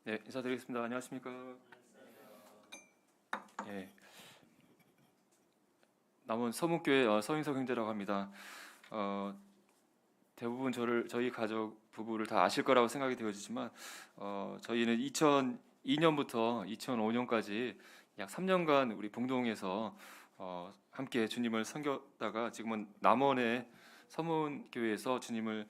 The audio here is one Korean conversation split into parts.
네, 인사드리겠습니다. 안녕하십니까? 예, 남원 서문교회 서인석 형제라고 합니다. 어, 대부분 저희 가족 부부를 다 아실 거라고 생각이 되어지지만 저희는 2002년부터 2005년까지 약 3년간 우리 봉동에서 함께 주님을 섬겼다가 지금은 남원의 서문교회에서 주님을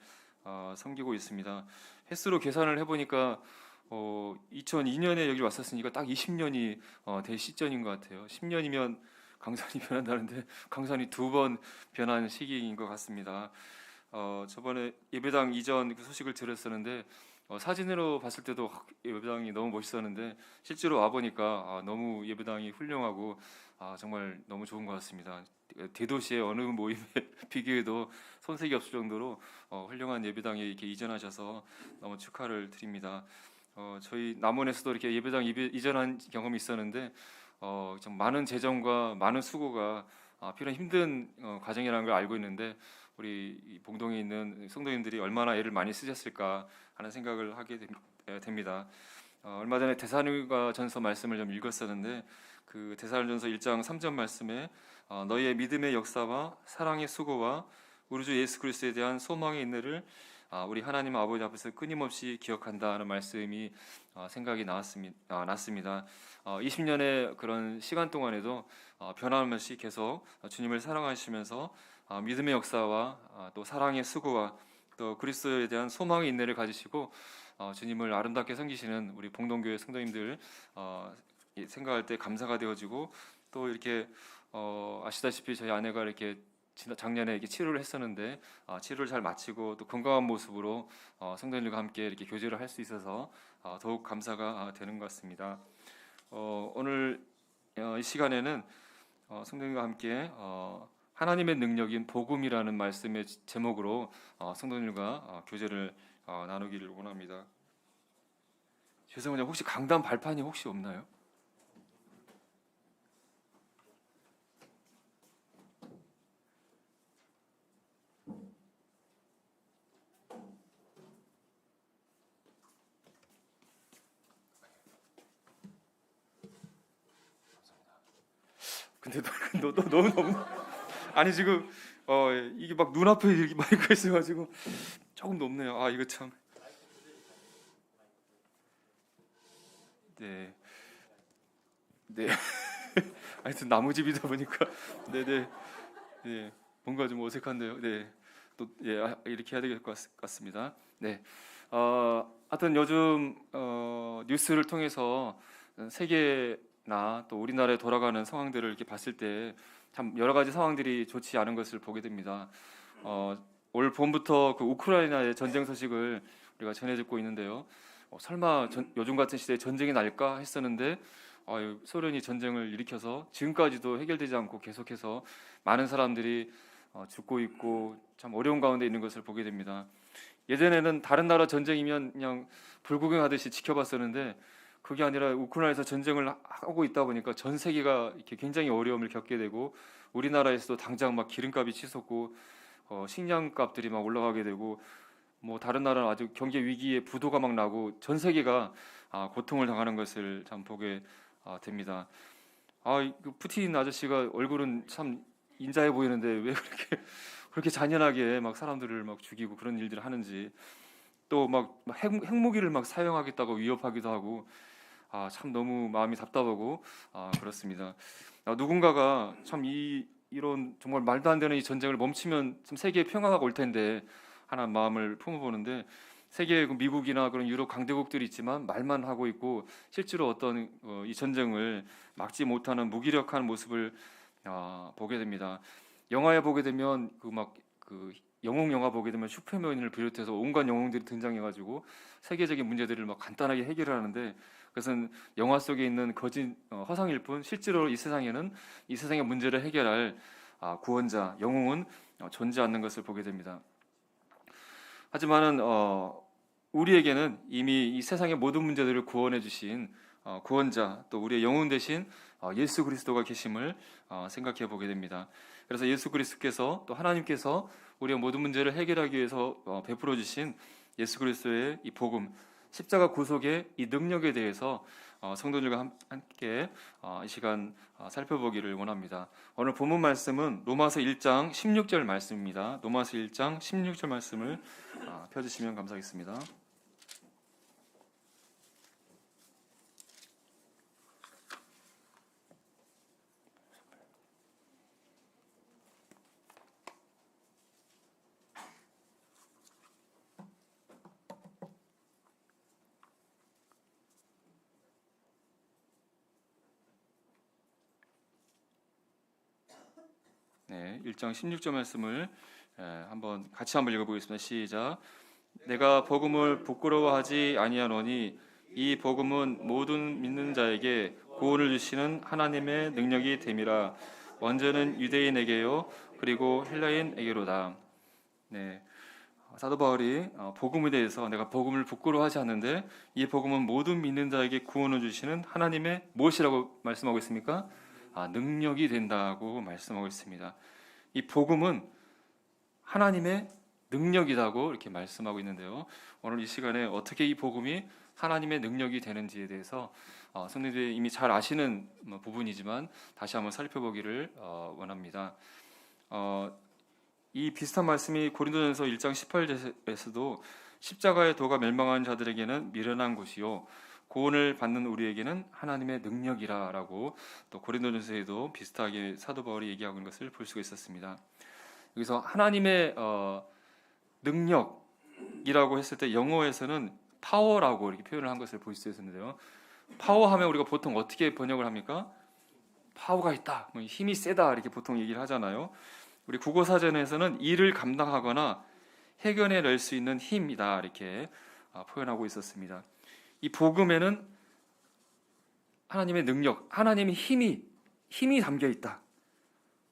섬기고 있습니다. 횟수로 계산을 해보니까 2002년에 여기 왔었으니까 딱 20년이 될 시점인 것 같아요. 10년이면 강산이 변한다는데 강산이 두 번 변한 시기인 것 같습니다. 저번에 예배당 이전 그 소식을 들었었는데 사진으로 봤을 때도 예배당이 너무 멋있었는데 실제로 와 보니까 너무 예배당이 훌륭하고 정말 너무 좋은 것 같습니다. 대도시의 어느 모임에 비교해도 손색이 없을 정도로 훌륭한 예배당에 이렇게 이전하셔서 너무 축하를 드립니다. 저희 남원에서도 이렇게 예배당 이전한 경험이 있었는데 좀 많은 재정과 많은 수고가 필요한 힘든 과정이라는 걸 알고 있는데 우리 이 봉동에 있는 성도님들이 얼마나 애를 많이 쓰셨을까 하는 생각을 하게 됩니다. 얼마 전에 데살로니가 전서 말씀을 좀 읽었었는데 그 데살로니가전서 1장 3절 말씀에 너희의 믿음의 역사와 사랑의 수고와 우리 주 예수 그리스도에 대한 소망의 인내를 우리 하나님 아버지 앞에서 끊임없이 기억한다는 말씀이 생각이 났습니다. 20년의 그런 시간 동안에도 변함없이 계속 주님을 사랑하시면서 믿음의 역사와 또 사랑의 수고와 또 그리스도에 대한 소망의 인내를 가지시고 주님을 아름답게 섬기시는 우리 봉동교회 성도님들 생각할 때 감사가 되어지고 또 이렇게 아시다시피 저희 아내가 이렇게 작년에 이렇게 치료를 했었는데 치료를 잘 마치고 또 건강한 모습으로 성도님들과 함께 이렇게 교제를 할 수 있어서 더욱 감사가 되는 것 같습니다. 오늘 이 시간에는 성도님과 함께 하나님의 능력인 복음이라는 말씀의 제목으로 성도님과 교제를 나누기를 원합니다. 죄송합니다. 혹시 강단 발판이 혹시 없나요? 근데 너무 아니 지금 이게 막 눈앞에 이렇게 마이크가 있어가지고 조금 높네요. 이거 참. 네, 네. 하여튼 나무집이다 보니까 네네 네, 뭔가 좀 어색한데요. 네, 또 이렇게 해야 될 것 같습니다. 네, 하여튼 요즘 뉴스를 통해서 세계나 또 우리나라에 돌아가는 상황들을 이렇게 봤을 때 참 여러 가지 상황들이 좋지 않은 것을 보게 됩니다. 올 봄부터 그 우크라이나의 전쟁 소식을 우리가 전해 듣고 있는데요. 설마 요즘 같은 시대에 전쟁이 날까 했었는데 소련이 전쟁을 일으켜서 지금까지도 해결되지 않고 계속해서 많은 사람들이 죽고 있고 참 어려운 가운데 있는 것을 보게 됩니다. 예전에는 다른 나라 전쟁이면 그냥 불구경하듯이 지켜봤었는데 그게 아니라 우크라이나에서 전쟁을 하고 있다 보니까 전 세계가 이렇게 굉장히 어려움을 겪게 되고 우리나라에서도 당장 막 기름값이 치솟고 식량값들이 막 올라가게 되고 뭐 다른 나라는 아주 경제 위기에 부도가 막 나고 전 세계가 고통을 당하는 것을 참 보게 됩니다. 그 푸틴 아저씨가 얼굴은 참 인자해 보이는데 왜 그렇게 잔인하게 막 사람들을 막 죽이고 그런 일들을 하는지 또 막 핵무기를 막 사용하겠다고 위협하기도 하고 참 너무 마음이 답답하고 그렇습니다. 누군가가 참 이런 정말 말도 안 되는 이 전쟁을 멈추면 좀 세계에 평화가 올 텐데 하는 마음을 품어보는데 세계 미국이나 그런 유럽 강대국들이 있지만 말만 하고 있고 실제로 어떤 이 전쟁을 막지 못하는 무기력한 모습을 보게 됩니다. 영화에 보게 되면 그 영웅 영화 보게 되면 슈퍼맨을 비롯해서 온갖 영웅들이 등장해가지고 세계적인 문제들을 막 간단하게 해결하는데 그것은 영화 속에 있는 거짓 허상일 뿐 실제로 이 세상에는 이 세상의 문제를 해결할 구원자 영웅은 존재 않는 것을 보게 됩니다. 하지만은 우리에게는 이미 이 세상의 모든 문제들을 구원해 주신 구원자 또 우리의 영혼 대신 예수 그리스도가 계심을 생각해 보게 됩니다. 그래서 예수 그리스도께서 또 하나님께서 우리의 모든 문제를 해결하기 위해서 베풀어 주신 예수 그리스도의 이 복음 십자가 구속의 이 능력에 대해서 성도들과 함께 이 시간 살펴보기를 원합니다. 오늘 본문 말씀은 로마서 1장 16절 말씀입니다. 로마서 1장 16절 말씀을 펴주시면 감사하겠습니다. 네, 1장 16절 말씀을 같이 한번 읽어보겠습니다. 시작. 내가 복음을 부끄러워하지 아니하노니 이 복음은 모든 믿는 자에게 구원을 주시는 하나님의 능력이 됨이라. 먼저는 유대인에게요 그리고 헬라인에게로다. 네, 사도 바울이 복음에 대해서 내가 복음을 부끄러워하지 않는데 이 복음은 모든 믿는 자에게 구원을 주시는 하나님의 무엇이라고 말씀하고 있습니까? 능력이 된다고 말씀하고 있습니다. 이 복음은 하나님의 능력이라고 이렇게 말씀하고 있는데요. 오늘 이 시간에 어떻게 이 복음이 하나님의 능력이 되는지에 대해서 성도들이 이미 잘 아시는 부분이지만 다시 한번 살펴보기를 원합니다. 이 비슷한 말씀이 고린도전서 1장 18절에서도 십자가의 도가 멸망한 자들에게는 미련한 것이요 구원을 받는 우리에게는 하나님의 능력이라라고 또 고린도전서에도 비슷하게 사도 바울이 얘기하고 있는 것을 볼 수가 있었습니다. 여기서 하나님의 능력이라고 했을 때 영어에서는 파워라고 이렇게 표현을 한 것을 볼 수 있었는데요. 파워하면 우리가 보통 어떻게 번역을 합니까? 파워가 있다, 힘이 세다 이렇게 보통 얘기를 하잖아요. 우리 국어사전에서는 일을 감당하거나 해결해낼 수 있는 힘이다 이렇게 표현하고 있었습니다. 이 복음에는 하나님의 능력, 하나님의 힘이 담겨 있다.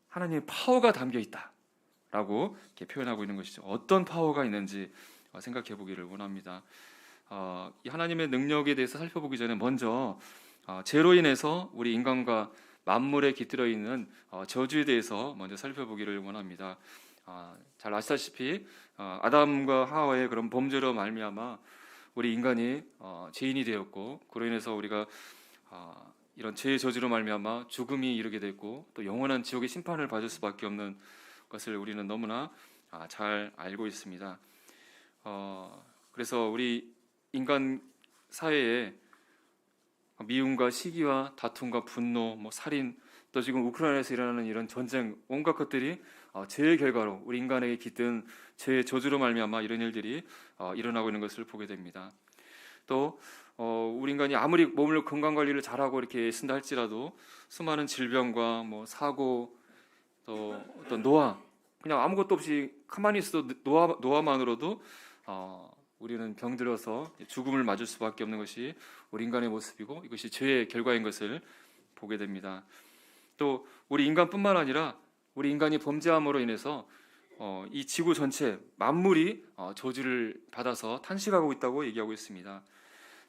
하나님의 파워가 담겨 있다라고 이렇게 표현하고 있는 것이죠. 어떤 파워가 있는지 생각해 보기를 원합니다. 이 하나님의 능력에 대해서 살펴보기 전에 먼저 죄로 인해서 우리 인간과 만물에 깃들어 있는 저주에 대해서 먼저 살펴보기를 원합니다. 잘 아시다시피 아담과 하와의 그런 범죄로 말미암아 우리 인간이 죄인이 되었고 그로 인해서 우리가 이런 죄의 저주로 말미암아 죽음이 이르게 됐고 또 영원한 지옥의 심판을 받을 수밖에 없는 것을 우리는 너무나 잘 알고 있습니다. 그래서 우리 인간 사회에 미움과 시기와 다툼과 분노, 살인, 또 지금 우크라이나에서 일어나는 이런 전쟁, 온갖 것들이 죄의 결과로 우리 인간에게 깃든 죄의 저주로 말미암아 이런 일들이 일어나고 있는 것을 보게 됩니다. 또 우리 인간이 아무리 몸을 건강 관리를 잘하고 이렇게 쓴다 할지라도 수많은 질병과 사고, 또 어떤 노화, 그냥 아무것도 없이 가만히 있어도 노화만으로도 우리는 병들어서 죽음을 맞을 수밖에 없는 것이 우리 인간의 모습이고 이것이 죄의 결과인 것을 보게 됩니다. 또 우리 인간뿐만 아니라 우리 인간이 범죄함으로 인해서 이 지구 전체 만물이 저주를 받아서 탄식하고 있다고 얘기하고 있습니다.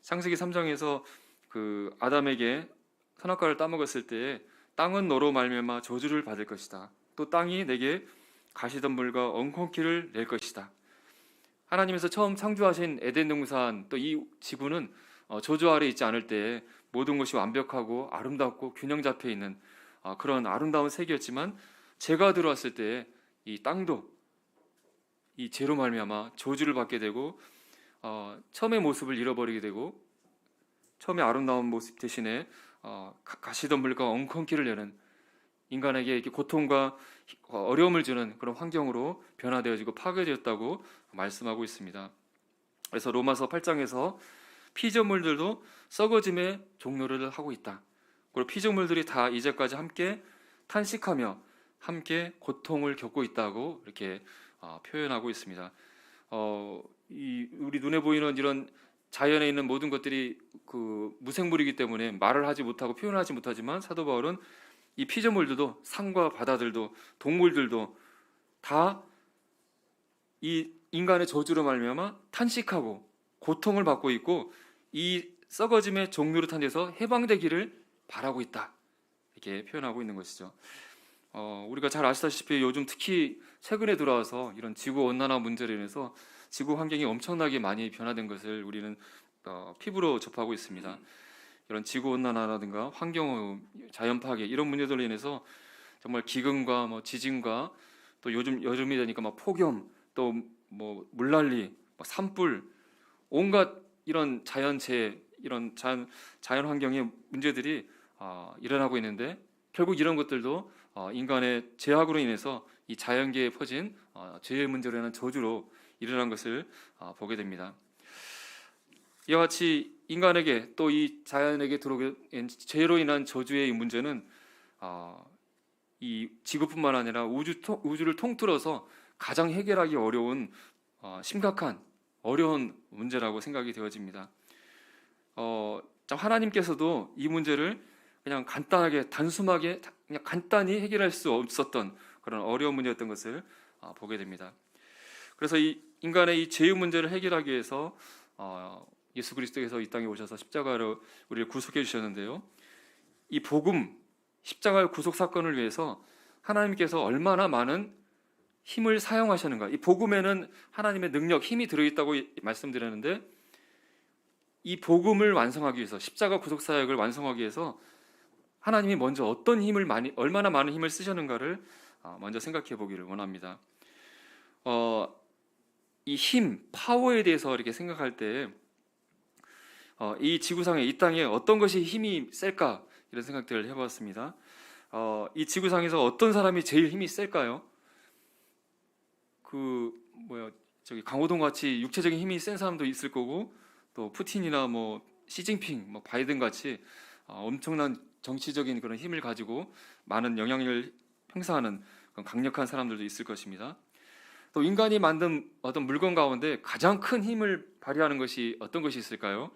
창세기 3장에서 그 아담에게 선악과를 따먹었을 때 땅은 너로 말미암아 저주를 받을 것이다. 또 땅이 내게 가시덤불과 엉겅퀴를 낼 것이다. 하나님께서 처음 창조하신 에덴 동산 또 이 지구는 저주 아래 있지 않을 때 모든 것이 완벽하고 아름답고 균형 잡혀 있는 그런 아름다운 세계였지만 죄가 들어왔을 때 이 땅도 이 죄로 말미암아 저주를 받게 되고 처음의 모습을 잃어버리게 되고 처음의 아름다운 모습 대신에 가시덤불과 엉겅퀴를 내는 인간에게 이렇게 고통과 어려움을 주는 그런 환경으로 변화되어지고 파괴되었다고 말씀하고 있습니다. 그래서 로마서 8장에서 피조물들도 썩어짐의 종로를 하고 있다. 그리고 피조물들이 다 이제까지 함께 탄식하며 함께 고통을 겪고 있다고 이렇게 표현하고 있습니다. 우리 눈에 보이는 이런 자연에 있는 모든 것들이 그 무생물이기 때문에 말을 하지 못하고 표현하지 못하지만 사도 바울은 이 피조물들도 산과 바다들도 동물들도 다 이 인간의 저주로 말미암아 탄식하고 고통을 받고 있고 이 썩어짐의 종류로 탄 데서 해방되기를 바라고 있다. 이렇게 표현하고 있는 것이죠. 우리가 잘 아시다시피 요즘 특히 최근에 들어와서 이런 지구 온난화 문제로 인해서 지구 환경이 엄청나게 많이 변화된 것을 우리는 피부로 접하고 있습니다. 이런 지구 온난화라든가 환경오염, 자연 파괴 이런 문제들로 인해서 정말 기근과 뭐 지진과 또 요즘 여름이 되니까 막 폭염 또 뭐 물난리, 산불 온갖 이런 자연재해 이런 자연 환경의 문제들이 일어나고 있는데 결국 이런 것들도 인간의 죄악으로 인해서 이 자연계에 퍼진 죄의 문제로 인한 저주로 일어난 것을 보게 됩니다. 이와 같이 인간에게 또 이 자연에게 들어오게 된 죄로 인한 저주의 이 문제는 이 지구뿐만 아니라 우주를 통틀어서 가장 해결하기 어려운 심각한 어려운 문제라고 생각이 되어집니다. 하나님께서도 이 문제를 그냥 간단하게 단순하게 그냥 간단히 해결할 수 없었던 그런 어려운 문제였던 것을 보게 됩니다. 그래서 이 인간의 이 죄의 문제를 해결하기 위해서 예수 그리스도께서 이 땅에 오셔서 십자가로 우리를 구속해 주셨는데요. 이 복음 십자가의 구속 사건을 위해서 하나님께서 얼마나 많은 힘을 사용하셨는가. 이 복음에는 하나님의 능력, 힘이 들어있다고 말씀드렸는데 이 복음을 완성하기 위해서 십자가 구속 사역을 완성하기 위해서 하나님이 먼저 어떤 힘을 얼마나 많은 힘을 쓰셨는가를 먼저 생각해 보기를 원합니다. 이 힘, 파워에 대해서 이렇게 생각할 때 이 지구상에 이 땅에 어떤 것이 힘이 셀까 이런 생각들을 해봤습니다. 이 지구상에서 어떤 사람이 제일 힘이 셀까요? 강호동 같이 육체적인 힘이 센 사람도 있을 거고 또 푸틴이나 뭐 시진핑, 뭐 바이든 같이 엄청난 정치적인 그런 힘을 가지고 많은 영향력을 행사하는 그런 강력한 사람들도 있을 것입니다. 또 인간이 만든 어떤 물건 가운데 가장 큰 힘을 발휘하는 것이 어떤 것이 있을까요?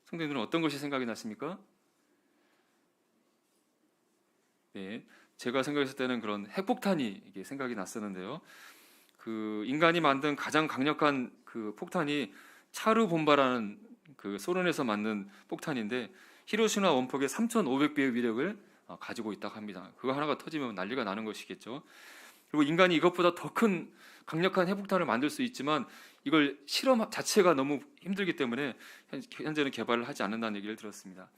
성도님들은 어떤 것이 생각이 나십니까? 네, 제가 생각했을 때는 그런 핵폭탄이 이게 생각이 났었는데요. 그 인간이 만든 가장 강력한 그 폭탄이 차르 봄바라는 그 소련에서 만든 폭탄인데 히로시마 원폭의 3,500배의 위력을 가지고 있다고 합니다. 그거 하나가 터지면 난리가 나는 것이겠죠. 그리고 인간이 이것보다 더 큰 강력한 핵폭탄을 만들 수 있지만 이걸 실험 자체가 너무 힘들기 때문에 현재는 개발을 하지 않는다는 얘기를 들었습니다.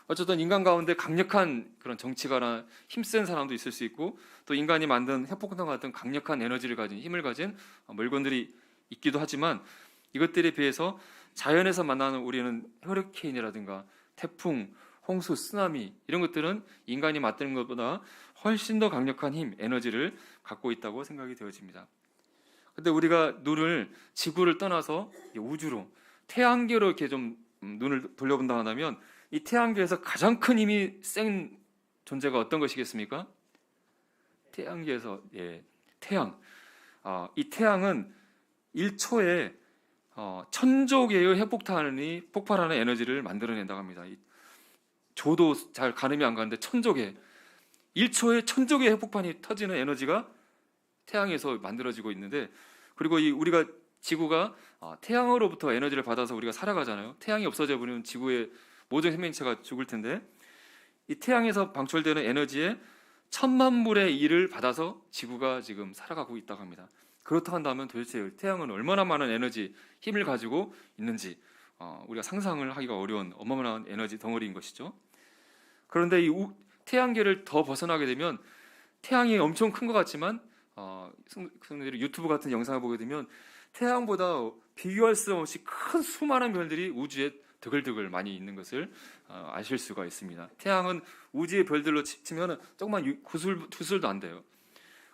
어쨌든 인간 가운데 강력한 그런 정치가나 힘센 사람도 있을 수 있고 또 인간이 만든 핵폭탄 같은 강력한 에너지를 가진 힘을 가진 물건들이 있기도 하지만 이것들에 비해서 자연에서 만나는 우리는 허리케인이라든가 태풍, 홍수, 쓰나미 이런 것들은 인간이 맞드는 것보다 훨씬 더 강력한 힘, 에너지를 갖고 있다고 생각이 되어집니다. 근데 우리가 지구를 떠나서 우주로 태양계로 이렇게 좀 눈을 돌려본다 하면 이 태양계에서 가장 큰 힘이 센 존재가 어떤 것이겠습니까? 태양계에서 태양. 이 태양은 1초에 1000조 개의 핵폭탄이 폭발하는 에너지를 만들어낸다고 합니다. 조도 잘 가늠이 안 가는데 1000조 개. 1초에 1000조 개의 핵폭탄이 터지는 에너지가 태양에서 만들어지고 있는데 그리고 우리가 지구가 태양으로부터 에너지를 받아서 우리가 살아가잖아요. 태양이 없어져 버리면 지구의 모든 생명체가 죽을 텐데 이 태양에서 방출되는 에너지의 1000만 분의 1을 받아서 지구가 지금 살아가고 있다고 합니다. 그렇다 한다면 도대체 태양은 얼마나 많은 에너지, 힘을 가지고 있는지 우리가 상상을 하기가 어려운 어마어마한 에너지 덩어리인 것이죠. 그런데 이 태양계를 더 벗어나게 되면 태양이 엄청 큰 것 같지만 성도들이 유튜브 같은 영상을 보게 되면 태양보다 비교할 수 없이 큰 수많은 별들이 우주에 드글드글 많이 있는 것을 아실 수가 있습니다. 태양은 우주의 별들로 치면 조금만 구슬도 안 돼요.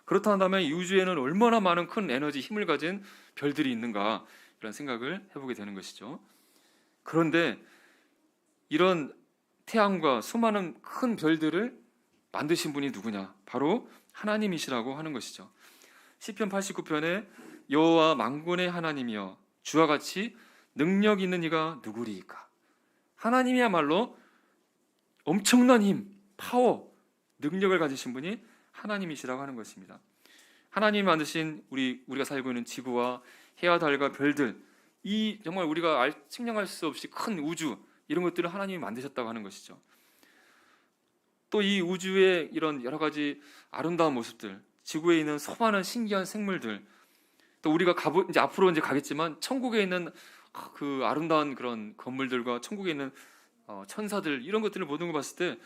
그렇다 한다면 이 우주에는 얼마나 많은 큰 에너지, 힘을 가진 별들이 있는가 이런 생각을 해보게 되는 것이죠. 그런데 이런 태양과 수많은 큰 별들을 만드신 분이 누구냐? 바로 하나님이시라고 하는 것이죠. 시편 89편에 여호와 만군의 하나님이여 주와 같이 능력 있는 이가 누구리이까? 하나님이야말로 엄청난 힘, 파워, 능력을 가지신 분이 하나님이시라고 하는 것입니다. 하나님이 만드신 우리가 살고 있는 지구와 해와 달과 별들, 이 정말 우리가 측량할 수 없이 큰 우주 이런 것들을 하나님이 만드셨다고 하는 것이죠. 또 이 우주의 이런 여러 가지 아름다운 모습들, 지구에 있는 수많은 신기한 생물들, 또 우리가 이제 앞으로 가겠지만 천국에 있는 그 아름다운 그런 건물들과 천국에 있는 천사들 이런 것들을 모든 걸 봤을 때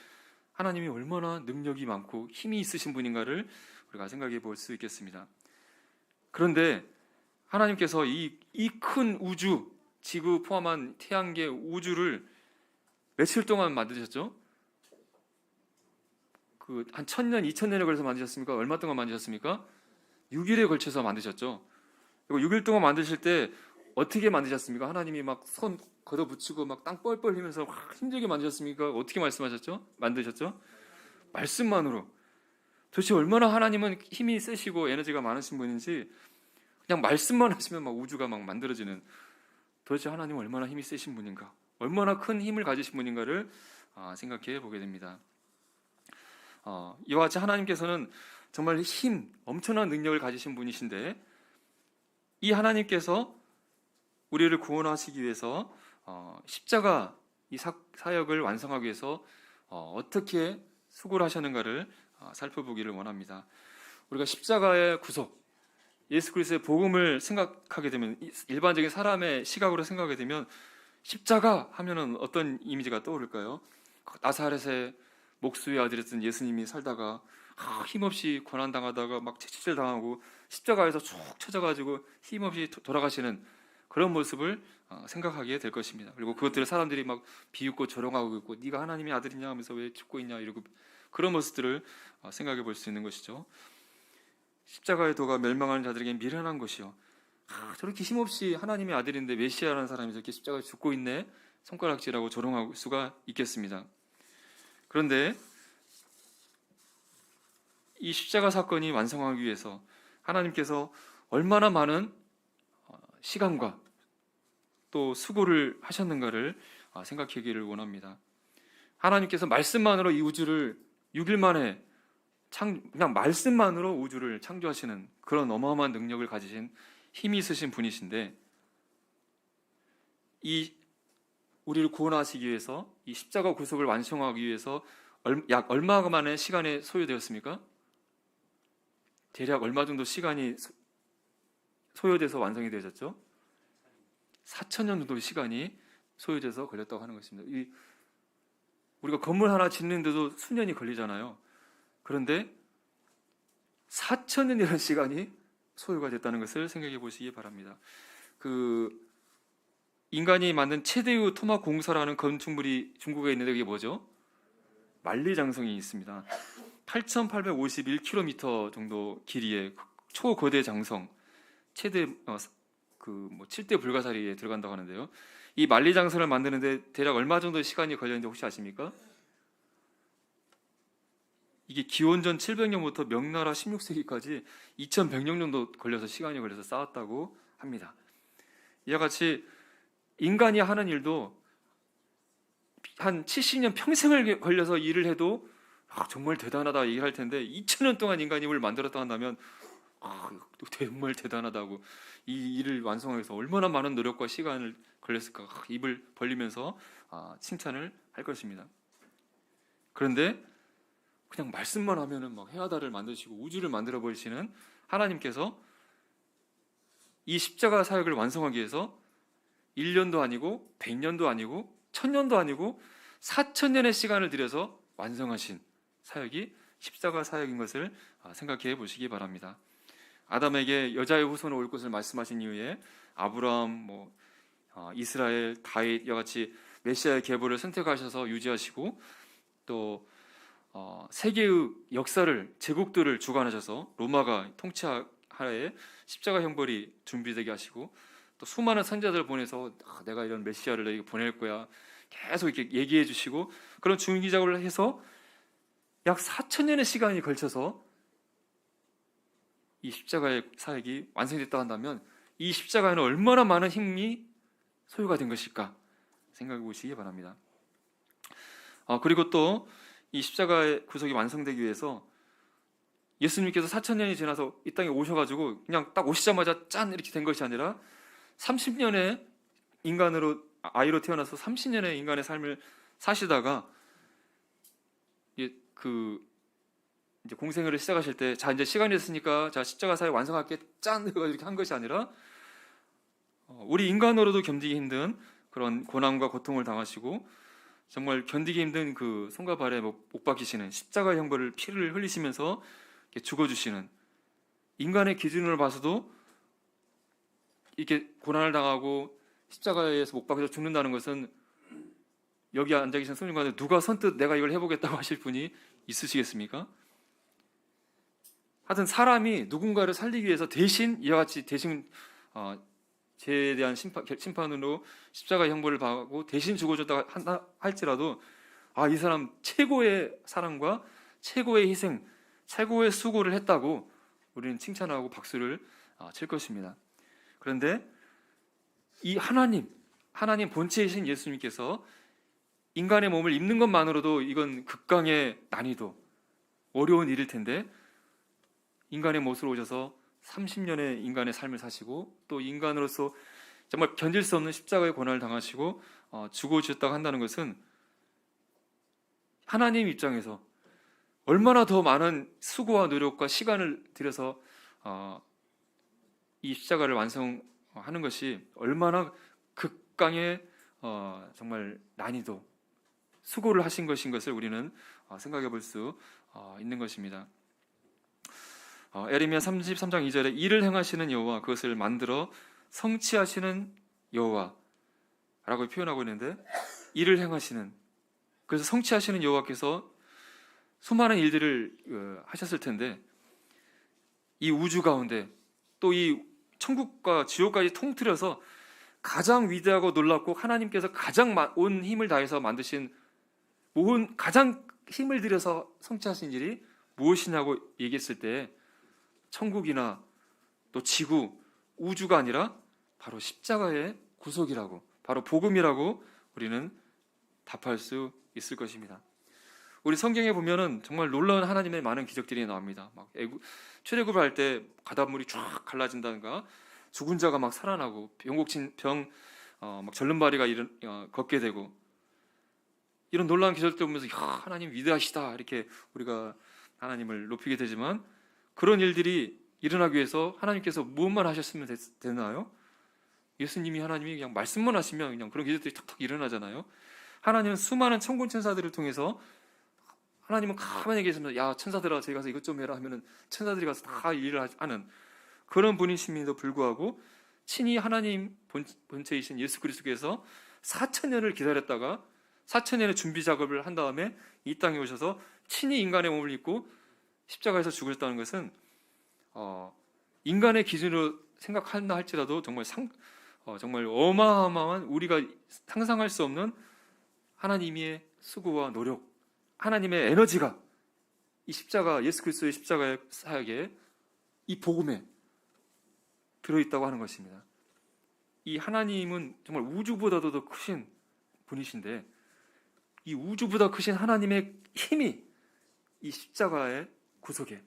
하나님이 얼마나 능력이 많고 힘이 있으신 분인가를 우리가 생각해 볼 수 있겠습니다. 그런데 하나님께서 이 큰 우주, 지구 포함한 태양계 우주를 며칠 동안 만드셨죠? 그 한 1000년, 2000년에 걸쳐서 만드셨습니까? 얼마 동안 만드셨습니까? 6일에 걸쳐서 만드셨죠. 그리고 6일 동안 만드실 때 어떻게 만드셨습니까? 하나님이 막 손 걷어붙이고 막 땅 뻘뻘 흘리면서 힘들게 만드셨습니까? 어떻게 말씀하셨죠? 만드셨죠? 말씀만으로. 도대체 얼마나 하나님은 힘이 세시고 에너지가 많으신 분인지 그냥 말씀만 하시면 막 우주가 막 만들어지는, 도대체 하나님은 얼마나 힘이 세신 분인가, 얼마나 큰 힘을 가지신 분인가를 생각해 보게 됩니다. 이와 같이 하나님께서는 정말 엄청난 능력을 가지신 분이신데, 이 하나님께서 우리를 구원하시기 위해서 십자가 이 사역을 완성하기 위해서 어떻게 수고를 하셨는가를 살펴보기를 원합니다. 우리가 십자가의 구속, 예수 그리스도의 복음을 생각하게 되면, 일반적인 사람의 시각으로 생각하게 되면 십자가 하면은 어떤 이미지가 떠오를까요? 나사렛의 목수의 아들이었던 예수님이 살다가 힘없이 고난당하다가 막 채찍질 당하고 십자가에서 쭉 쳐져가지고 힘없이 돌아가시는 그런 모습을 생각하게 될 것입니다. 그리고 그것들을 사람들이 막 비웃고 조롱하고 있고, 네가 하나님의 아들이냐 하면서 왜 죽고 있냐 이러고, 그런 모습들을 생각해 볼 수 있는 것이죠. 십자가의 도가 멸망하는 자들에게 미련한 것이요, 저렇게 힘없이 하나님의 아들인데 메시아라는 사람이 저렇게 십자가에 죽고 있네, 손가락질하고 조롱할 수가 있겠습니다. 그런데 이 십자가 사건이 완성하기 위해서 하나님께서 얼마나 많은 시간과 또 수고를 하셨는가를 생각하기를 원합니다. 하나님께서 말씀만으로 이 우주를 6일 만에 그냥 말씀만으로 우주를 창조하시는 그런 어마어마한 능력을 가지신 힘이 있으신 분이신데, 이 우리를 구원하시기 위해서 이 십자가 구속을 완성하기 위해서 약 얼마 만의 시간이 소요되었습니까? 대략 얼마 정도 시간이 소요돼서 완성이 되셨죠? 4000년 정도의 시간이 소요돼서 걸렸다고 하는 것입니다. 우리가 건물 하나 짓는데도 수년이 걸리잖아요. 그런데 4000년이라는 시간이 소요가 됐다는 것을 생각해 보시기 바랍니다. 인간이 만든 최대의 토막 공사라는 건축물이 중국에 있는데, 그게 뭐죠? 만리장성이 있습니다. 8851km 정도 길이의 초거대 장성, 최대 7대 불가사리에 들어간다고 하는데요. 이 만리장성을 만드는데 대략 얼마 정도 시간이 걸렸는지 혹시 아십니까? 이게 기원전 700년부터 명나라 16세기까지 2100년 정도 시간이 걸려서 쌓았다고 합니다. 이와 같이 인간이 하는 일도 한 70년 평생을 걸려서 일을 해도 정말 대단하다 얘기할 텐데, 2000년 동안 인간이 힘을 만들었다 한다면 정말 대단하다고, 이 일을 완성하기 위해서 얼마나 많은 노력과 시간을 걸렸을까 입을 벌리면서 칭찬을 할 것입니다. 그런데 그냥 말씀만 하면은 막 해하다를 만드시고 우주를 만들어 버리시는 하나님께서 이 십자가 사역을 완성하기 위해서 1년도 아니고 100년도 아니고 1000년도 아니고 4000년의 시간을 들여서 완성하신 사역이 십자가 사역인 것을 생각해 보시기 바랍니다. 아담에게 여자의 후손을 올 것을 말씀하신 이후에 아브라함, 이스라엘, 다윗 이와 같이 메시아의 계보를 선택하셔서 유지하시고, 또 세계의 역사를, 제국들을 주관하셔서 로마가 통치하에 십자가 형벌이 준비되게 하시고, 또 수많은 선자들을 보내서 내가 이런 메시아를 너에게 보낼 거야 계속 이렇게 얘기해 주시고, 그런 중기 작업을 해서 약 4000년의 시간이 걸쳐서 이 십자가의 사역이 완성됐다 한다면, 이 십자가에는 얼마나 많은 힘이 소요가 된 것일까 생각해 보시기 바랍니다. 그리고 또 이 십자가의 구속이 완성되기 위해서 예수님께서 4000년이 지나서 이 땅에 오셔가지고 그냥 딱 오시자마자 짠 이렇게 된 것이 아니라 30년의 인간으로, 아이로 태어나서 30년의 인간의 삶을 사시다가 이제 공생애를 시작하실 때, 자 이제 시간이 됐으니까 자 십자가 사역 완성할게 짠 이렇게 한 것이 아니라 우리 인간으로도 견디기 힘든 그런 고난과 고통을 당하시고 정말 견디기 힘든 그 손과 발에 못 박히시는 십자가의 형벌을 피를 흘리시면서 이렇게 죽어주시는, 인간의 기준으로 봐서도 이렇게 고난을 당하고 십자가에서 못 박혀서 죽는다는 것은 여기 앉아 계신 성령 가운데 누가 선뜻 내가 이걸 해보겠다고 하실 분이 있으시겠습니까? 하여튼 사람이 누군가를 살리기 위해서 대신 이와 같이 죄에 대한 심판으로 십자가의 형벌을 받고 대신 죽어줬다 한다 할지라도 이 사람 최고의 사랑과 최고의 희생, 최고의 수고를 했다고 우리는 칭찬하고 박수를 칠 것입니다. 그런데 이 하나님 본체이신 예수님께서 인간의 몸을 입는 것만으로도 이건 극강의 난이도, 어려운 일일 텐데 인간의 모습으로 오셔서 30년의 인간의 삶을 사시고 또 인간으로서 정말 견딜 수 없는 십자가의 고난을 당하시고 죽어주셨다고 한다는 것은 하나님 입장에서 얼마나 더 많은 수고와 노력과 시간을 들여서 이 십자가를 완성하는 것이 얼마나 극강의 정말 난이도, 수고를 하신 것인 것을 우리는 생각해 볼 수 있는 것입니다. 에레미야 33장 2절에 일을 행하시는 여호와, 그것을 만들어 성취하시는 여호와라고 표현하고 있는데, 일을 행하시는, 그래서 성취하시는 여호와께서 수많은 일들을 하셨을 텐데 이 우주 가운데 또 이 천국과 지옥까지 통틀어서 가장 위대하고 놀랍고 하나님께서 가장 온 힘을 다해서 만드신 가장 힘을 들여서 성취하신 일이 무엇이냐고 얘기했을 때 천국이나 또 지구, 우주가 아니라 바로 십자가의 구속이라고, 바로 복음이라고 우리는 답할 수 있을 것입니다. 우리 성경에 보면은 정말 놀라운 하나님의 많은 기적들이 나옵니다. 막 출애굽을 할 때 바닷물이 쫙 갈라진다든가, 죽은 자가 막 살아나고, 막 절름발이가 걷게 되고, 이런 놀라운 기적들 보면서 하나님 위대하시다 이렇게 우리가 하나님을 높이게 되지만, 그런 일들이 일어나기 위해서 하나님께서 무엇만 하셨으면 되나요? 예수님이, 하나님이 그냥 말씀만 하시면 그냥 그런 기적들이 탁탁 일어나잖아요. 하나님은 수많은 천군 천사들을 통해서, 하나님은 가만히 계시면서 야 천사들아 저기 가서 이것 좀 해라 하면은 천사들이 가서 다 일을 하는 그런 분이심에도 불구하고 친히 하나님 본체이신 예수 그리스도께서 4,000년을 기다렸다가 4,000년의 준비 작업을 한 다음에 이 땅에 오셔서 친히 인간의 몸을 입고 십자가에서 죽으셨다는 것은 인간의 기준으로 생각한다 할지라도 정말 어마어마한, 우리가 상상할 수 없는 하나님의 수고와 노력, 하나님의 에너지가 이 십자가, 예수 그리스도의 십자가의 사역에, 이 복음에 들어있다고 하는 것입니다. 이 하나님은 정말 우주보다도 더 크신 분이신데 이 우주보다 크신 하나님의 힘이 이 십자가의 구속에,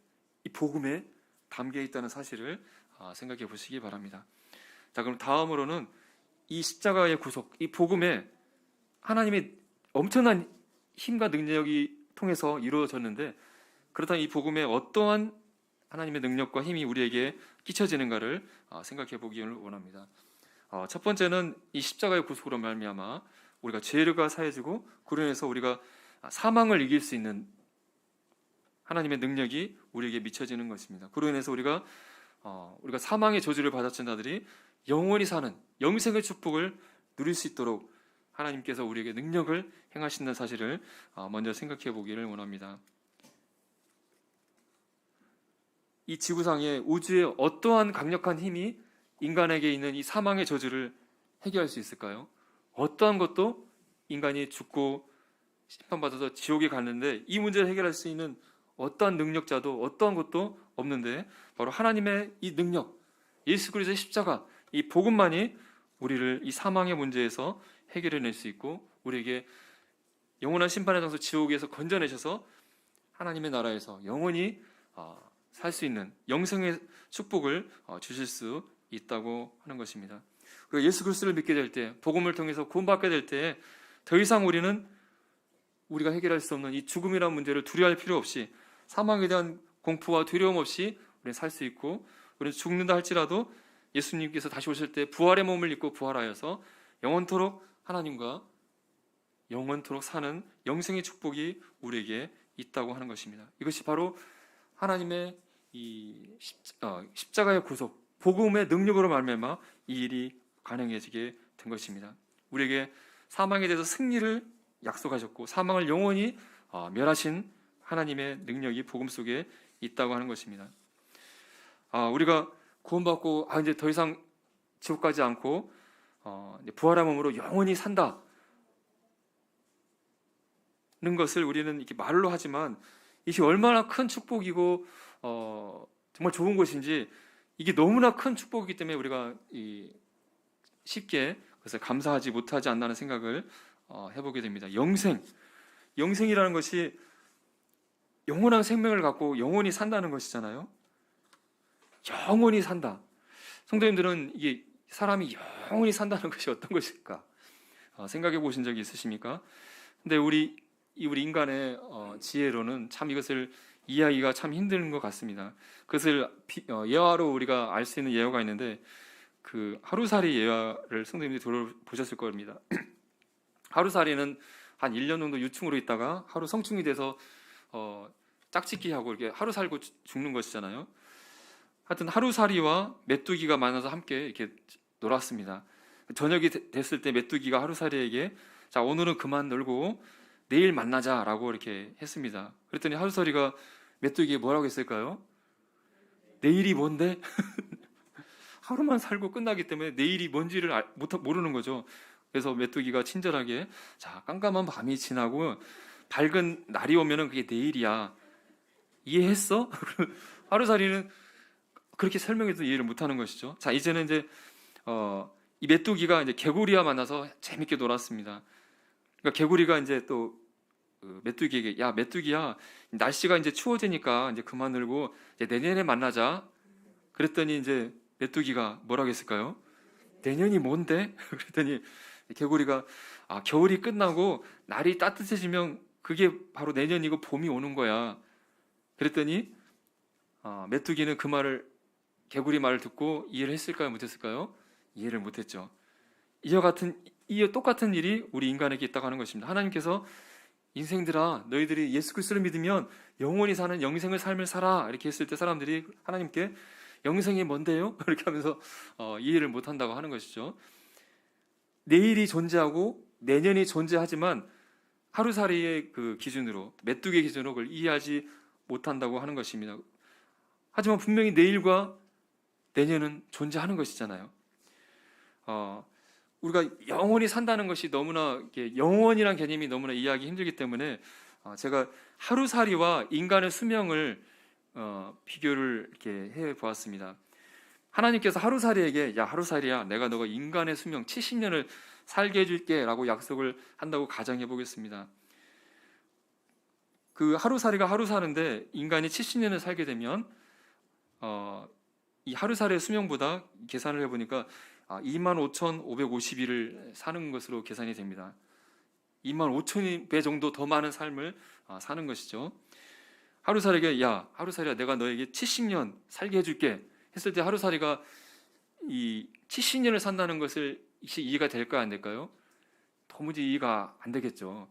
이 복음에 담겨 있다는 사실을 생각해 보시기 바랍니다. 자, 그럼 다음으로는 이 십자가의 구속, 이 복음에 하나님의 엄청난 힘과 능력이 통해서 이루어졌는데, 그렇다면 이 복음에 어떠한 하나님의 능력과 힘이 우리에게 끼쳐지는가를 생각해 보기를 원합니다. 첫 번째는 이 십자가의 구속으로 말미암아 우리가 죄가 사해지고 그로 인해서 우리가 사망을 이길 수 있는 하나님의 능력이 우리에게 미쳐지는 것입니다. 그로 인해서 우리가 사망의 저주를 받았던 자들이 영원히 사는 영생의 축복을 누릴 수 있도록 하나님께서 우리에게 능력을 행하신다는 사실을 먼저 생각해 보기를 원합니다. 이 지구상에, 우주에 어떠한 강력한 힘이 인간에게 있는 이 사망의 저주를 해결할 수 있을까요? 어떠한 것도 인간이 죽고 심판받아서 지옥에 갔는데 이 문제를 해결할 수 있는 어떠한 능력자도 어떠한 것도 없는데, 바로 하나님의 이 능력, 예수 그리스도의 십자가, 이 복음만이 우리를 이 사망의 문제에서 해결해낼 수 있고 우리에게 영원한 심판의 장소 지옥에서 건져내셔서 하나님의 나라에서 영원히 살 수 있는 영생의 축복을 주실 수 있다고 하는 것입니다. 그리고 예수 그리스도를 믿게 될 때, 복음을 통해서 구원받게 될 때 더 이상 우리가 해결할 수 없는 이 죽음이라는 문제를 두려워할 필요 없이, 사망에 대한 공포와 두려움 없이 우리는 살 수 있고, 우리는 죽는다 할지라도 예수님께서 다시 오실 때 부활의 몸을 입고 부활하여서 영원토록 하나님과 영원토록 사는 영생의 축복이 우리에게 있다고 하는 것입니다. 이것이 바로 하나님의 이 십자가의 구속, 복음의 능력으로 말미암아 이 일이 가능해지게 된 것입니다. 우리에게 사망에 대해서 승리를 약속하셨고 사망을 영원히 멸하신 하나님의 능력이 복음 속에 있다고 하는 것입니다. 우리가 구원받고 이제 더 이상 지옥 가지 않고 부활한 몸으로 영원히 산다는 것을 우리는 이렇게 말로 하지만 이것이 얼마나 큰 축복이고 정말 좋은 것인지, 이게 너무나 큰 축복이기 때문에 우리가 쉽게 그래서 감사하지 못하지 않나는 생각을 해보게 됩니다. 영생이라는 것이 영원한 생명을 갖고 영원히 산다는 것이잖아요. 영원히 산다. 성도님들은 이게 사람이 영원히 산다는 것이 어떤 것일까 생각해 보신 적이 있으십니까? 근데 우리 인간의 지혜로는 참 이것을 이해하기가 참 힘든 것 같습니다. 그것을 예화로 우리가 알 수 있는 예화가 있는데, 그 하루살이 예화를 성도님들이 들어보셨을 겁니다. 하루살이는 한 1년 정도 유충으로 있다가 하루 성충이 돼서 짝짓기 하고 이렇게 하루 살고 죽는 것이잖아요. 하여튼 하루살이와 메뚜기가 만나서 함께 이렇게 놀았습니다. 저녁이 됐을 때 메뚜기가 하루살이에게 자, 오늘은 그만 놀고 내일 만나자라고 이렇게 했습니다. 그랬더니 하루살이가 메뚜기에 뭐라고 했을까요? 내일이 뭔데? 하루만 살고 끝나기 때문에 내일이 뭔지를 모르는 거죠. 그래서 메뚜기가 친절하게 자, 깜깜한 밤이 지나고 밝은 날이 오면은 그게 내일이야. 이해했어? 하루살이는 그렇게 설명해도 이해를 못하는 것이죠. 자, 이제는 이제 이 메뚜기가 이제 개구리와 만나서 재밌게 놀았습니다. 그러니까 개구리가 이제 또 메뚜기에게 야, 메뚜기야, 날씨가 이제 추워지니까 이제 그만 놀고 이제 내년에 만나자. 그랬더니 이제 메뚜기가 뭐라고 했을까요? 내년이 뭔데? 그랬더니 개구리가 겨울이 끝나고 날이 따뜻해지면 그게 바로 내년이고 봄이 오는 거야. 그랬더니 메뚜기는 그 말을, 개구리 말을 듣고 이해를 했을까요? 못했을까요? 이해를 못했죠. 이와 똑같은 일이 우리 인간에게 있다고 하는 것입니다. 하나님께서 인생들아, 너희들이 예수 그리스도를 믿으면 영원히 사는 영생의 삶을 살아, 이렇게 했을 때 사람들이 하나님께 영생이 뭔데요? 이렇게 하면서 이해를 못한다고 하는 것이죠. 내일이 존재하고 내년이 존재하지만 하루살이의 그 기준으로, 메뚜기의 기준으로 그걸 이해하지 못한다고 하는 것입니다. 하지만 분명히 내일과 내년은 존재하는 것이잖아요. 우리가 영원히 산다는 것이 너무나, 영원이란 개념이 너무나 이해하기 힘들기 때문에 제가 하루살이와 인간의 수명을 비교를 이렇게 해 보았습니다. 하나님께서 하루살이에게 야, 하루살이야, 내가 너가 인간의 수명 70년을 살게 해줄게 라고 약속을 한다고 가정해 보겠습니다. 그 하루살이가 하루 사는데 인간이 70년을 살게 되면 이 하루살이의 수명보다 계산을 해보니까 25,550일을 사는 것으로 계산이 됩니다. 25,000배 정도 더 많은 삶을 사는 것이죠. 하루살이에게 야, 하루살이야, 내가 너에게 70년 살게 해줄게 했을 때 하루살이가 이 70년을 산다는 것을 이해가 될까요, 안 될까요? 도무지 이해가 안 되겠죠.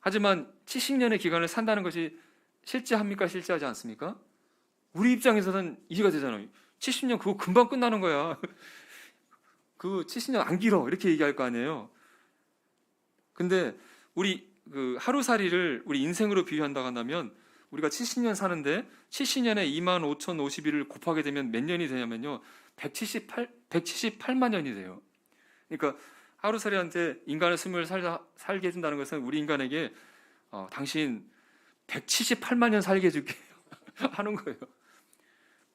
하지만 70년의 기간을 산다는 것이 실제합니까, 실제하지 않습니까? 우리 입장에서는 이해가 되잖아요. 70년 그거 금방 끝나는 거야. 그 70년 안 길어, 이렇게 얘기할 거 아니에요. 근데 우리 그 하루살이를 우리 인생으로 비유한다고 한다면 우리가 70년 사는데 70년에 25,050일을 곱하게 되면 몇 년이 되냐면요, 178만 년이 돼요. 그러니까 하루살이한테 인간의 수명을 살게 해준다는 것은 우리 인간에게 당신 178만 년 살게 해줄게 하는 거예요.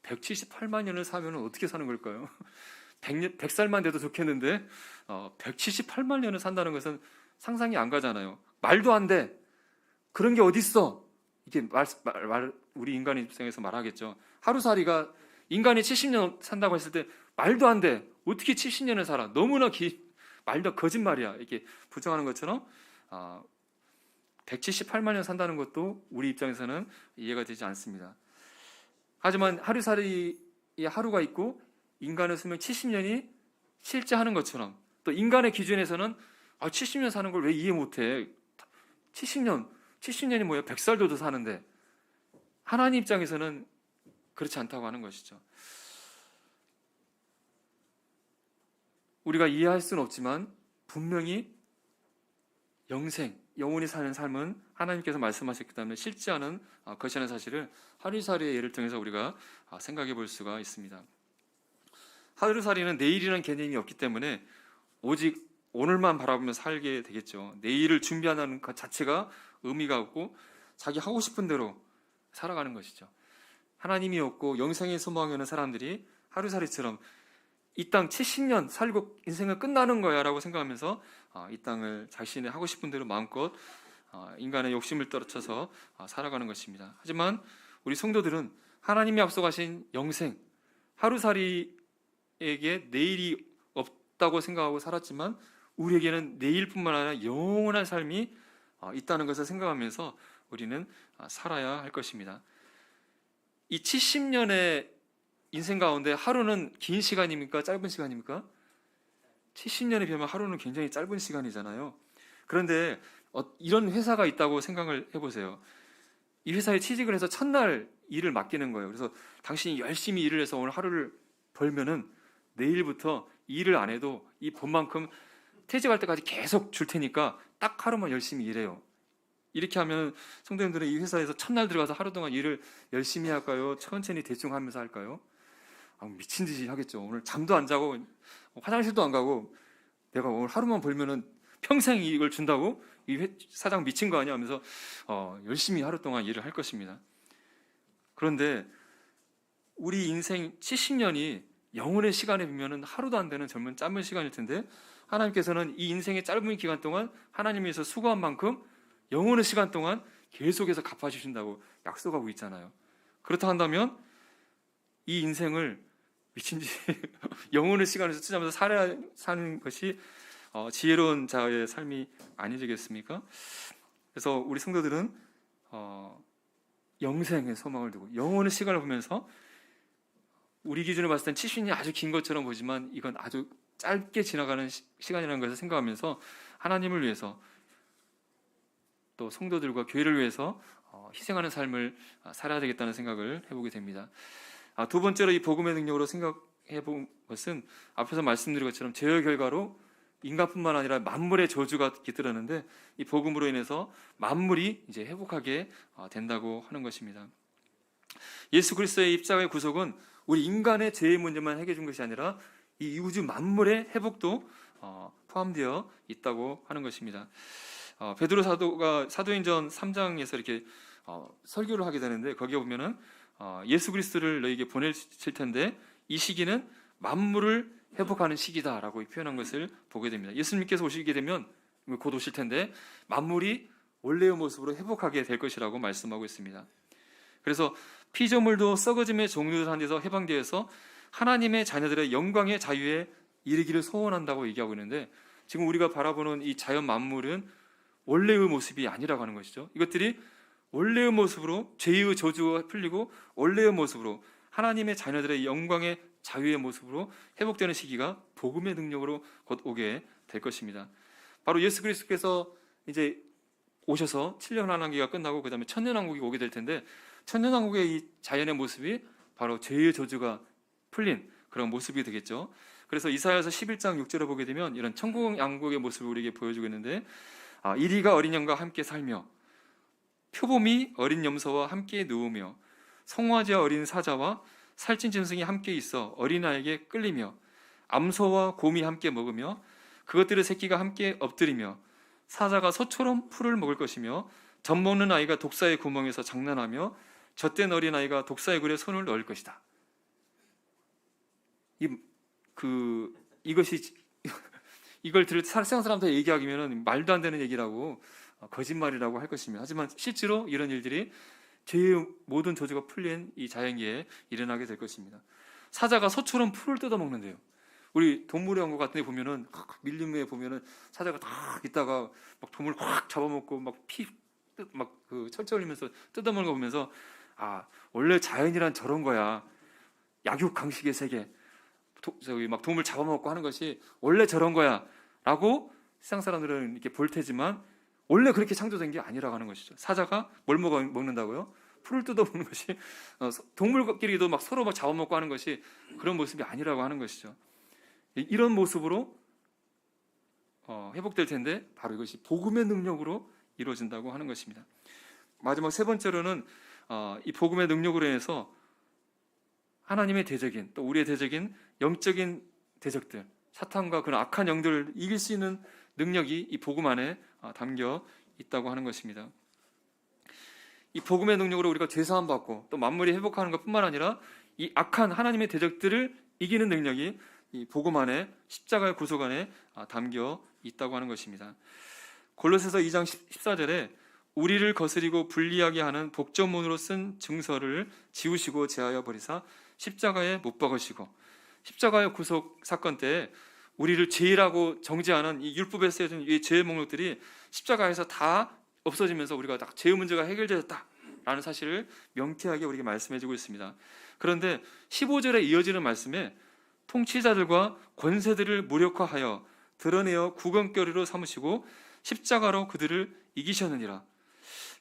178만 년을 사면 어떻게 사는 걸까요? 100살만 돼도 좋겠는데 178만 년을 산다는 것은 상상이 안 가잖아요. 말도 안 돼. 그런 게 어딨어. 이게 우리 인간의 입장에서 말하겠죠. 하루살이가 인간이 70년 산다고 했을 때 말도 안 돼. 어떻게 70년을 살아? 너무나 말도 거짓말이야. 이렇게 부정하는 것처럼 178만 년 산다는 것도 우리 입장에서는 이해가 되지 않습니다. 하지만 하루살이의 하루가 있고 인간의 수명 70년이 실제 하는 것처럼, 또 인간의 기준에서는 70년 사는 걸 왜 이해 못해? 70년이 뭐야? 100살도 더 사는데. 하나님 입장에서는 그렇지 않다고 하는 것이죠. 우리가 이해할 수는 없지만 분명히 영원히 사는 삶은 하나님께서 말씀하셨기 때문에 실제하는 것이라는 사실을 하루살이의 예를 통해서 우리가 생각해 볼 수가 있습니다. 하루살이는 내일이라는 개념이 없기 때문에 오직 오늘만 바라보며 살게 되겠죠. 내일을 준비하는 것 자체가 의미가 없고 자기 하고 싶은 대로 살아가는 것이죠. 하나님이 없고 영생의 소망하는 사람들이 하루살이처럼 이 땅 70년 살고 인생은 끝나는 거야 라고 생각하면서 이 땅을 자신의 하고 싶은 대로 마음껏 인간의 욕심을 떨쳐서 살아가는 것입니다. 하지만 우리 성도들은 하나님이 앞서가신 영생, 하루살이에게 내일이 없다고 생각하고 살았지만 우리에게는 내일뿐만 아니라 영원한 삶이 있다는 것을 생각하면서 우리는 살아야 할 것입니다. 이 70년의 인생 가운데 하루는 긴 시간입니까? 짧은 시간입니까? 70년에 비하면 하루는 굉장히 짧은 시간이잖아요. 그런데 이런 회사가 있다고 생각을 해보세요. 이 회사에 취직을 해서 첫날 일을 맡기는 거예요. 그래서 당신이 열심히 일을 해서 오늘 하루를 벌면은 내일부터 일을 안 해도 이 본만큼 퇴직할 때까지 계속 줄 테니까 딱 하루만 열심히 일해요. 이렇게 하면 성도님들은 이 회사에서 첫날 들어가서 하루 동안 일을 열심히 할까요? 천천히 대충 하면서 할까요? 미친 듯이 하겠죠. 오늘 잠도 안 자고 화장실도 안 가고 내가 오늘 하루만 벌면은 평생 이걸 준다고? 이 사장 미친 거 아니야? 하면서 열심히 하루 동안 일을 할 것입니다. 그런데 우리 인생 70년이 영혼의 시간에 비면은 하루도 안 되는 젊은 짧은 시간일 텐데 하나님께서는 이 인생의 짧은 기간 동안 하나님께서 수고한 만큼 영혼의 시간 동안 계속해서 갚아주신다고 약속하고 있잖아요. 그렇다 한다면 이 인생을 미친듯이 영혼의 시간에서 쓰자면서 사는 것이 지혜로운 자의 삶이 아니겠습니까? 그래서 우리 성도들은 영생의 소망을 두고 영혼의 시간을 보면서 우리 기준으로 봤을 땐 70년이 아주 긴 것처럼 보지만 이건 아주 짧게 지나가는 시간이라는 것을 생각하면서 하나님을 위해서 또 성도들과 교회를 위해서 희생하는 삶을 살아야 되겠다는 생각을 해보게 됩니다. 두 번째로 이 복음의 능력으로 생각해 본 것은 앞에서 말씀드린 것처럼 죄의 결과로 인간뿐만 아니라 만물의 저주가 깃들었는데 이 복음으로 인해서 만물이 이제 회복하게 된다고 하는 것입니다. 예수 그리스도의 입장의 구속은 우리 인간의 죄의 문제만 해결해 준 것이 아니라 이 우주 만물의 회복도 포함되어 있다고 하는 것입니다. 베드로 사도가 사도행전 3장에서 이렇게 설교를 하게 되는데 거기에 보면은 예수 그리스도를 너에게 보내실 텐데 이 시기는 만물을 회복하는 시기다라고 표현한 것을 보게 됩니다. 예수님께서 오시게 되면 곧 오실 텐데 만물이 원래의 모습으로 회복하게 될 것이라고 말씀하고 있습니다. 그래서 피조물도 썩어짐의 종류한 데서 해방되어서 하나님의 자녀들의 영광의 자유에 이르기를 소원한다고 얘기하고 있는데 지금 우리가 바라보는 이 자연 만물은 원래의 모습이 아니라고 하는 것이죠. 이것들이 원래의 모습으로 죄의 저주가 풀리고 원래의 모습으로 하나님의 자녀들의 영광의 자유의 모습으로 회복되는 시기가 복음의 능력으로 곧 오게 될 것입니다. 바로 예수 그리스도께서 이제 오셔서 7년 환란기가 끝나고 그 다음에 천년왕국이 오게 될 텐데 천년왕국의 이 자연의 모습이 바로 죄의 저주가 풀린 그런 모습이 되겠죠. 그래서 이사야서 11장 6절을 보게 되면 이런 천국왕국의 모습을 우리에게 보여주고 있는데 이리가 어린 양과 함께 살며 표범이 어린 염소와 함께 누우며 송아지와 어린 사자와 살찐 짐승이 함께 있어 어린아이에게 끌리며 암소와 곰이 함께 먹으며 그것들의 새끼가 함께 엎드리며 사자가 소처럼 풀을 먹을 것이며 젖 먹는 아이가 독사의 구멍에서 장난하며 젖된 어린아이가 독사의 굴에 손을 넣을 것이다. 이걸 들을 세상 사람한테 얘기하기면 말도 안 되는 얘기라고 거짓말이라고 할 것입니다. 하지만 실제로 이런 일들이 죄의 모든 저주가 풀린 이 자연계에 일어나게 될 것입니다. 사자가 소처럼 풀을 뜯어먹는데요. 우리 동물의 왕국 같은 데 보면은 밀림에 보면은 사자가 딱 있다가 막 동물 확 잡아먹고 막 철철 흘리면서 뜯어먹는 거 보면서 원래 자연이란 저런 거야. 약육강식의 세계. 막 동물 잡아먹고 하는 것이 원래 저런 거야라고 세상 사람들은 이렇게 볼 테지만 원래 그렇게 창조된 게 아니라고 하는 것이죠. 사자가 뭘 먹는다고요? 풀을 뜯어 먹는 것이 동물끼리도 막 서로 막 잡아먹고 하는 것이 그런 모습이 아니라고 하는 것이죠. 이런 모습으로 회복될 텐데 바로 이것이 복음의 능력으로 이루어진다고 하는 것입니다. 마지막 세 번째로는 이 복음의 능력으로 인해서 하나님의 대적인 또 우리의 대적인 영적인 대적들, 사탄과 그런 악한 영들을 이길 수 있는 능력이 이 복음 안에 담겨 있다고 하는 것입니다. 이 복음의 능력으로 우리가 죄사함 받고 또 만물이 회복하는 것뿐만 아니라 이 악한 하나님의 대적들을 이기는 능력이 이 복음 안에 십자가의 구속 안에 담겨 있다고 하는 것입니다. 골로새서 2장 14절에 우리를 거스리고 불리하게 하는 복전문으로 쓴 증서를 지우시고 제하여 버리사 십자가에 못 박으시고, 십자가의 구속 사건 때 우리를 죄라고 정죄하는 이 율법에 쓰여진 이 죄의 목록들이 십자가에서 다 없어지면서 우리가 딱 죄의 문제가 해결되었다라는 사실을 명쾌하게 우리에게 말씀해주고 있습니다. 그런데 15절에 이어지는 말씀에 통치자들과 권세들을 무력화하여 드러내어 구경거리로 삼으시고 십자가로 그들을 이기셨느니라.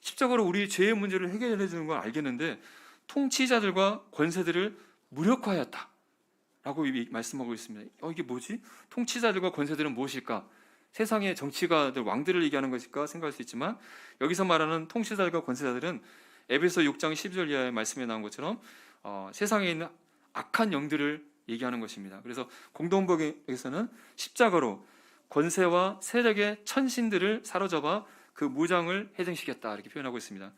십자가로 우리 죄의 문제를 해결해 주는 건 알겠는데 통치자들과 권세들을 무력화하였다 라고 말씀하고 있습니다. 이게 뭐지? 통치자들과 권세들은 무엇일까? 세상의 정치가들, 왕들을 얘기하는 것일까 생각할 수 있지만 여기서 말하는 통치자들과 권세자들은 에베소 6장 12절 이하의 말씀에 나온 것처럼 세상에 있는 악한 영들을 얘기하는 것입니다. 그래서 공동복에서는 십자가로 권세와 세력의 천신들을 사로잡아 그 무장을 해쟁시켰다 이렇게 표현하고 있습니다.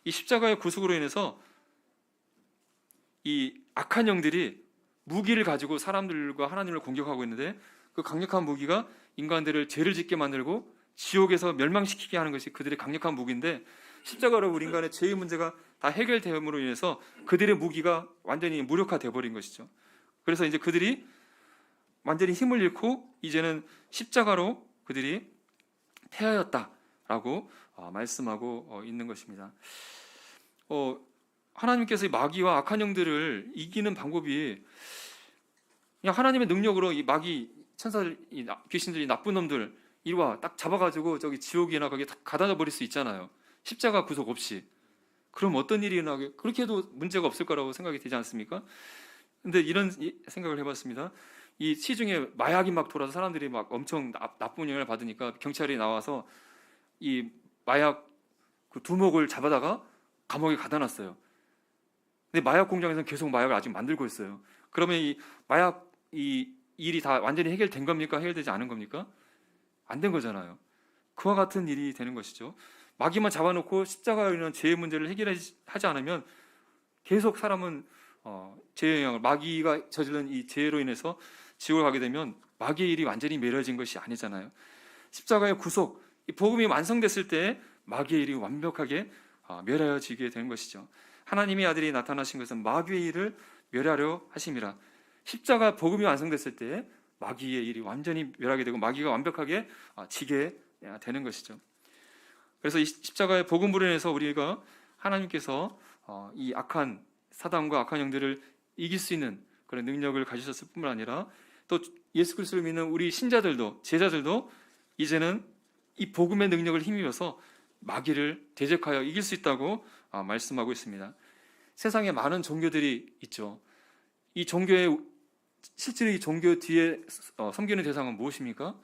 이 십자가의 구속으로 인해서 이 악한 영들이 무기를 가지고 사람들과 하나님을 공격하고 있는데 그 강력한 무기가 인간들을 죄를 짓게 만들고 지옥에서 멸망시키게 하는 것이 그들의 강력한 무기인데 십자가로 우리 인간의 죄의 문제가 다 해결됨으로 인해서 그들의 무기가 완전히 무력화되어 버린 것이죠. 그래서 이제 그들이 완전히 힘을 잃고 이제는 십자가로 그들이 패하였다라고 말씀하고 있는 것입니다. 하나님께서 이 마귀와 악한 영들을 이기는 방법이 그냥 하나님의 능력으로 이 마귀, 천사들, 귀신들이 나쁜 놈들 이리와 딱 잡아가지고 저기 지옥이나 거기에 다 가다 버릴 수 있잖아요. 십자가 구속 없이. 그럼 어떤 일이 일어나게? 그렇게 해도 문제가 없을 거라고 생각이 되지 않습니까? 근데 이런 생각을 해봤습니다. 이 시중에 마약이 막 돌아서 사람들이 막 엄청 나쁜 영향을 받으니까 경찰이 나와서 이 마약 그 두목을 잡아다가 감옥에 가다 놨어요. 근데 마약 공장에서는 계속 마약을 아직 만들고 있어요. 그러면 이 마약 이 일이 다 완전히 해결된 겁니까? 해결되지 않은 겁니까? 안 된 거잖아요. 그와 같은 일이 되는 것이죠. 마귀만 잡아놓고 십자가로 인한 죄의 문제를 해결하지 않으면 계속 사람은 죄의 영향을, 마귀가 저지른 이 죄로 인해서 지옥을 가게 되면 마귀의 일이 완전히 멸해진 것이 아니잖아요. 십자가의 구속, 이 복음이 완성됐을 때 마귀의 일이 완벽하게 멸하여지게 되는 것이죠. 하나님의 아들이 나타나신 것은 마귀의 일을 멸하려 하심이라. 십자가 복음이 완성됐을 때 마귀의 일이 완전히 멸하게 되고 마귀가 완벽하게 지게 되는 것이죠. 그래서 이 십자가의 복음으로 인해서 우리가 하나님께서 이 악한 사단과 악한 영들을 이길 수 있는 그런 능력을 가지셨을 뿐만 아니라 또 예수 그리스도를 믿는 우리 신자들도, 제자들도 이제는 이 복음의 능력을 힘입어서 마귀를 대적하여 이길 수 있다고 말씀하고 있습니다. 세상에 많은 종교들이 있죠. 이 종교의 실제로 이 종교 뒤에 섬기는 대상은 무엇입니까?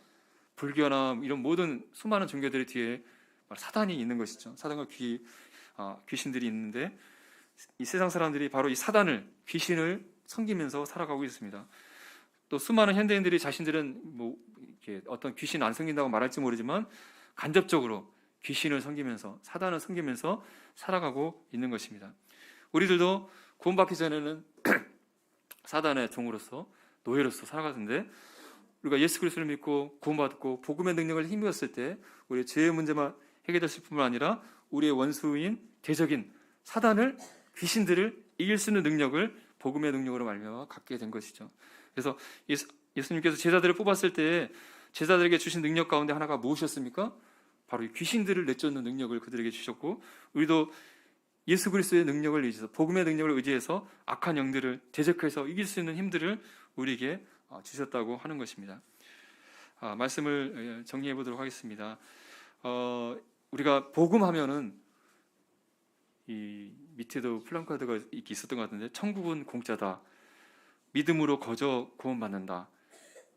불교나 이런 모든 수많은 종교들의 뒤에 사단이 있는 것이죠. 사단과 귀신들이 있는데 이 세상 사람들이 바로 이 사단을, 귀신을 섬기면서 살아가고 있습니다. 또 수많은 현대인들이 자신들은 뭐 이렇게 어떤 귀신 안 섬긴다고 말할지 모르지만 간접적으로 귀신을 섬기면서, 사단을 섬기면서 살아가고 있는 것입니다. 우리들도 구원받기 전에는 사단의 종으로서, 노예로서 살아가는데 우리가 예수 그리스도를 믿고 구원받고 복음의 능력을 힘입었을 때 우리의 죄의 문제만 해결됐을 뿐만 아니라 우리의 원수인 대적인 사단을, 귀신들을 이길 수 있는 능력을 복음의 능력으로 말미암아 갖게 된 것이죠. 그래서 예수님께서 제자들을 뽑았을 때 제자들에게 주신 능력 가운데 하나가 무엇이었습니까? 바로 이 귀신들을 내쫓는 능력을 그들에게 주셨고, 우리도 예수 그리스도의 능력을 의지해서, 복음의 능력을 의지해서 악한 영들을 대적해서 이길 수 있는 힘들을 우리에게 주셨다고 하는 것입니다. 말씀을 정리해 보도록 하겠습니다. 우리가 복음하면은 이 밑에도 플랜카드가 있었던 것 같은데, 천국은 공짜다, 믿음으로 거저 구원받는다,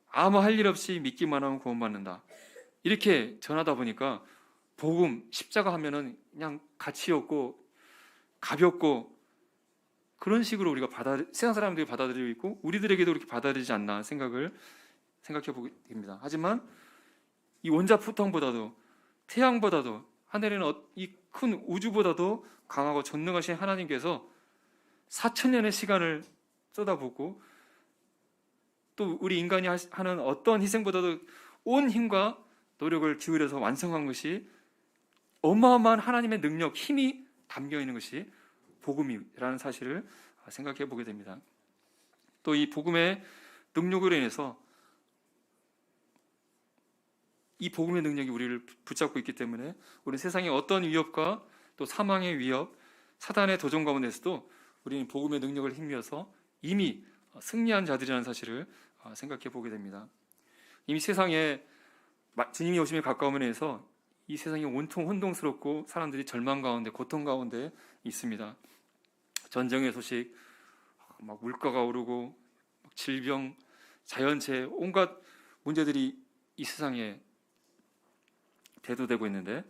아무 할 일 없이 믿기만 하면 구원받는다, 이렇게 전하다 보니까 복음, 십자가 하면은 그냥 가치 없고 가볍고 그런 식으로 우리가 세상 사람들이 받아들이고 있고 우리들에게도 그렇게 받아들이지 않나 생각해 보게 됩니다. 하지만 이 원자포탄보다도, 태양보다도, 하늘에는 이 큰 우주보다도 강하고 전능하신 하나님께서 4,000년의 시간을 쏟아붓고, 또 우리 인간이 하는 어떤 희생보다도 온 힘과 노력을 기울여서 완성한 것이, 어마어마한 하나님의 능력, 힘이 담겨 있는 것이 복음이라는 사실을 생각해 보게 됩니다. 또 이 복음의 능력으로 인해서, 이 복음의 능력이 우리를 붙잡고 있기 때문에 우리는 세상의 어떤 위협과 또 사망의 위협, 사단의 도전 가운데서도 우리는 복음의 능력을 힘입어서 이미 승리한 자들이라는 사실을 생각해 보게 됩니다. 이미 세상에 주님이 오심에 가까움에 해서 이 세상이 온통 혼동스럽고 사람들이 절망 가운데, 고통 가운데 있습니다. 전쟁의 소식, 막 물가가 오르고 질병, 자연재해, 온갖 문제들이 이 세상에 대두되고 있는데,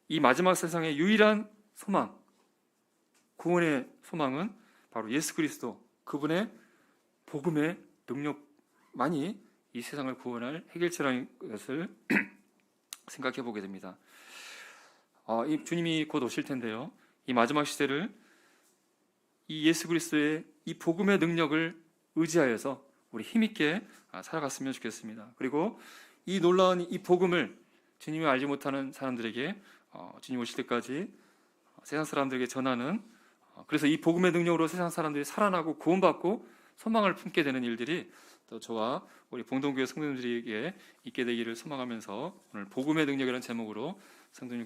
이 마지막 세상의 유일한 소망, 구원의 소망은 바로 예수 그리스도, 그분의 복음의 능력만이 이 세상을 구원할 해결책이라는 것을 생각해 보게 됩니다. 이 주님이 곧 오실 텐데요, 이 마지막 시대를 이 예수 그리스도의 이 복음의 능력을 의지하여서 우리 힘있게 살아갔으면 좋겠습니다. 그리고 이 놀라운 이 복음을 주님이 알지 못하는 사람들에게 주님 오실 때까지 세상 사람들에게 전하는, 그래서 이 복음의 능력으로 세상 사람들이 살아나고 구원받고 소망을 품게 되는 일들이 또 저와 우리 봉동교회 성도님들에게 있게 되기를 소망하면서 오늘 복음의 능력이라는 제목으로 성도님